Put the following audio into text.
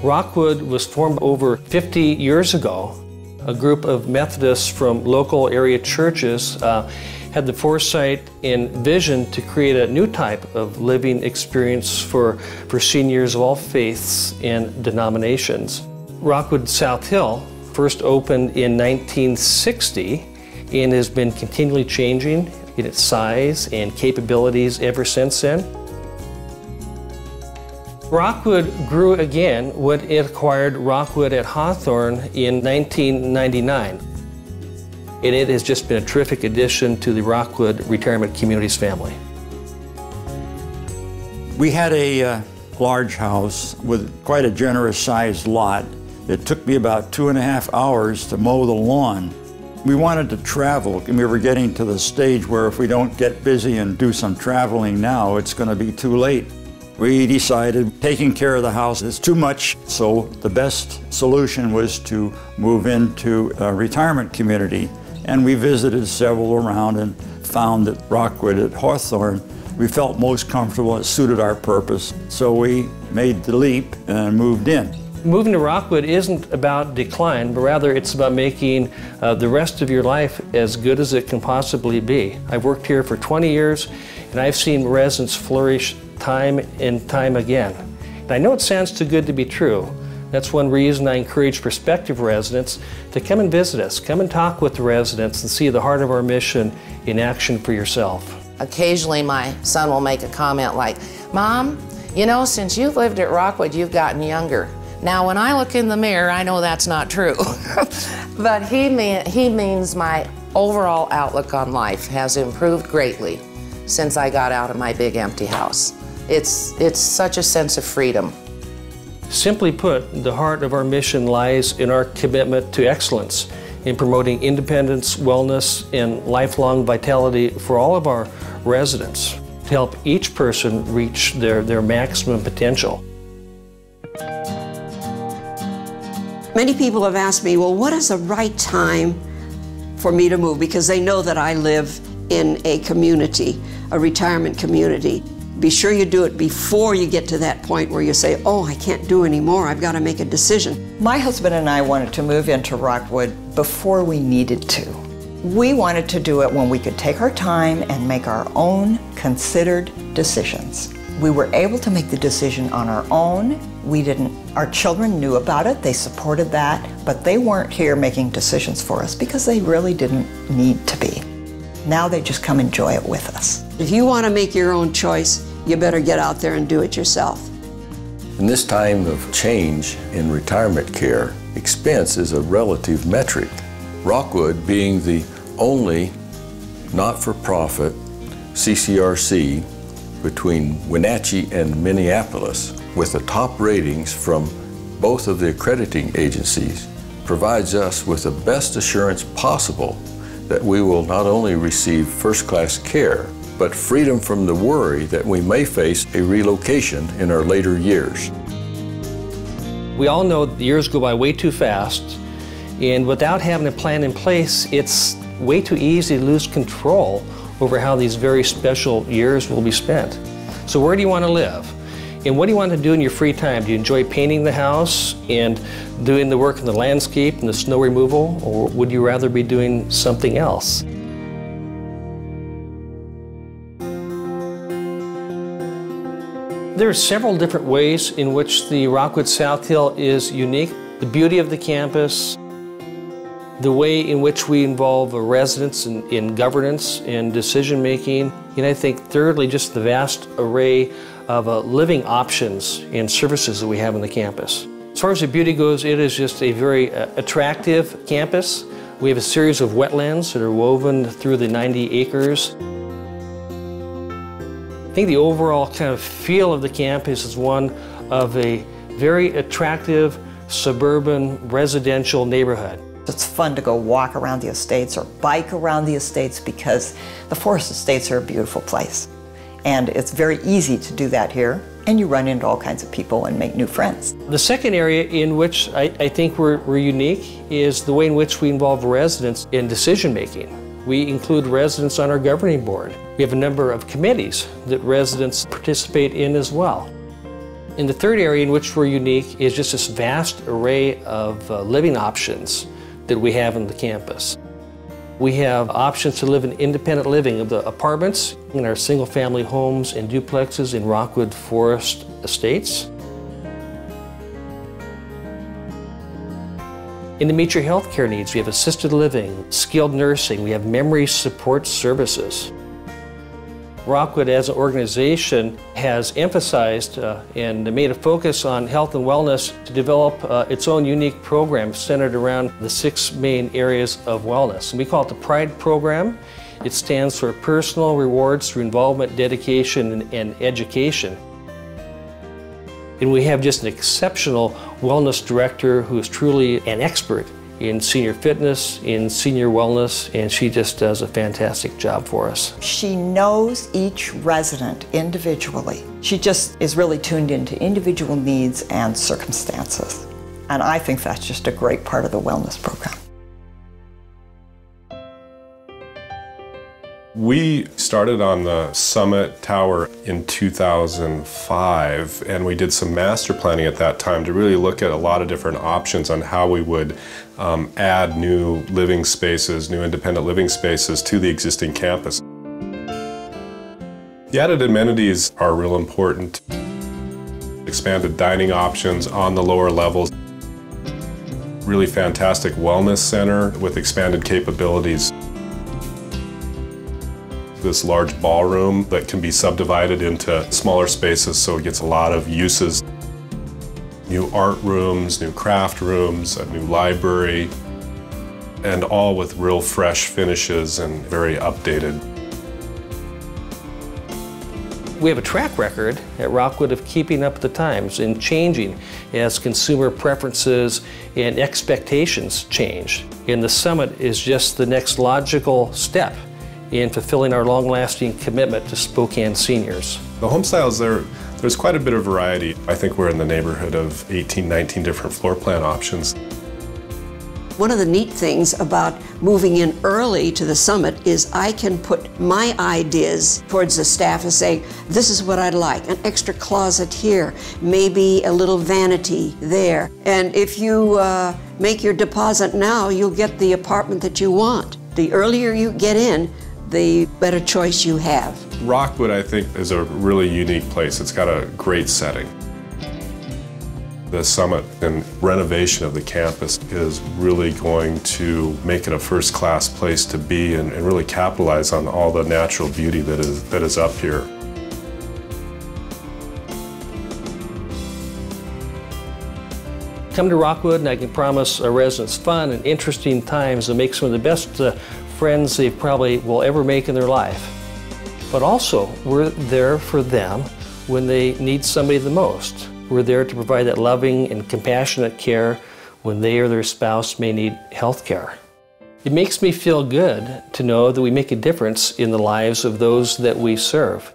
Rockwood was formed over 50 years ago. A group of Methodists from local area churches had the foresight and vision to create a new type of living experience for seniors of all faiths and denominations. Rockwood South Hill first opened in 1960 and has been continually changing in its size and capabilities ever since then. Rockwood grew again when it acquired Rockwood at Hawthorne in 1999. And it has just been a terrific addition to the Rockwood Retirement Communities family. We had a large house with quite a generous sized lot. It took me about 2.5 hours to mow the lawn. We wanted to travel, and we were getting to the stage where if we don't get busy and do some traveling now, it's going to be too late. We decided taking care of the house is too much, so the best solution was to move into a retirement community. And we visited several around and found that Rockwood at Hawthorne, we felt most comfortable, it suited our purpose. So we made the leap and moved in. Moving to Rockwood isn't about decline, but rather it's about making the rest of your life as good as it can possibly be. I've worked here for 20 years, and I've seen residents flourish time and time again. And I know it sounds too good to be true. That's one reason I encourage prospective residents to come and visit us. Come and talk with the residents and see the heart of our mission in action for yourself. Occasionally my son will make a comment like, "Mom, you know, since you've lived at Rockwood, you've gotten younger." Now, when I look in the mirror, I know that's not true. But he means my overall outlook on life has improved greatly since I got out of my big empty house. It's such a sense of freedom. Simply put, the heart of our mission lies in our commitment to excellence in promoting independence, wellness, and lifelong vitality for all of our residents to help each person reach their maximum potential. Many people have asked me, well, what is the right time for me to move? Because they know that I live in a community, a retirement community. Be sure you do it before you get to that point where you say, oh, I can't do anymore, I've got to make a decision. My husband and I wanted to move into Rockwood before we needed to. We wanted to do it when we could take our time and make our own considered decisions. We were able to make the decision on our own. Our children knew about it, they supported that, but they weren't here making decisions for us because they really didn't need to be. Now they just come enjoy it with us. If you want to make your own choice, you better get out there and do it yourself. In this time of change in retirement care, expense is a relative metric. Rockwood being the only not-for-profit CCRC between Wenatchee and Minneapolis, with the top ratings from both of the accrediting agencies, provides us with the best assurance possible that we will not only receive first-class care, but freedom from the worry that we may face a relocation in our later years. We all know the years go by way too fast, and without having a plan in place, it's way too easy to lose control over how these very special years will be spent. So where do you want to live? And what do you want to do in your free time? Do you enjoy painting the house and doing the work in the landscape and the snow removal, or would you rather be doing something else? There are several different ways in which the Rockwood South Hill is unique. The beauty of the campus, the way in which we involve residents in governance and decision-making, and I think thirdly, just the vast array of living options and services that we have on the campus. As far as the beauty goes, it is just a very attractive campus. We have a series of wetlands that are woven through the 90 acres. I think the overall kind of feel of the campus is one of a very attractive suburban residential neighborhood. It's fun to go walk around the estates or bike around the estates because the forest estates are a beautiful place. And it's very easy to do that here, and you run into all kinds of people and make new friends. The second area in which I think we're unique is the way in which we involve residents in decision making. We include residents on our governing board. We have a number of committees that residents participate in as well. And the third area in which we're unique is just this vast array of living options that we have on the campus. We have options to live in independent living of the apartments in our single-family homes and duplexes in Rockwood Forest Estates. And to meet your health care needs, we have assisted living, skilled nursing, we have memory support services. Rockwood as an organization has emphasized and made a focus on health and wellness to develop its own unique program centered around the 6 main areas of wellness. And we call it the PRIDE program. It stands for Personal Rewards Through Involvement, Dedication, and Education. And we have just an exceptional wellness director who is truly an expert in senior fitness, in senior wellness, and she just does a fantastic job for us. She knows each resident individually. She just is really tuned into individual needs and circumstances. And I think that's just a great part of the wellness program. We started on the Summit Tower in 2005, and we did some master planning at that time to really look at a lot of different options on how we would add new living spaces, new independent living spaces to the existing campus. The added amenities are real important. Expanded dining options on the lower levels. Really fantastic wellness center with expanded capabilities. This large ballroom that can be subdivided into smaller spaces so it gets a lot of uses. New art rooms, new craft rooms, a new library, and all with real fresh finishes and very updated. We have a track record at Rockwood of keeping up with the times and changing as consumer preferences and expectations change. And the Summit is just the next logical step in fulfilling our long-lasting commitment to Spokane seniors. The home styles, there's quite a bit of variety. I think we're in the neighborhood of 18, 19 different floor plan options. One of the neat things about moving in early to the Summit is I can put my ideas towards the staff and say, this is what I'd like, an extra closet here, maybe a little vanity there. And if you make your deposit now, you'll get the apartment that you want. The earlier you get in, the better choice you have. Rockwood, I think, is a really unique place. It's got a great setting. The Summit and renovation of the campus is really going to make it a first-class place to be and really capitalize on all the natural beauty that is up here. Come to Rockwood and I can promise our residents fun and interesting times and make some of the best friends they probably will ever make in their life. But also, we're there for them when they need somebody the most. We're there to provide that loving and compassionate care when they or their spouse may need health care. It makes me feel good to know that we make a difference in the lives of those that we serve.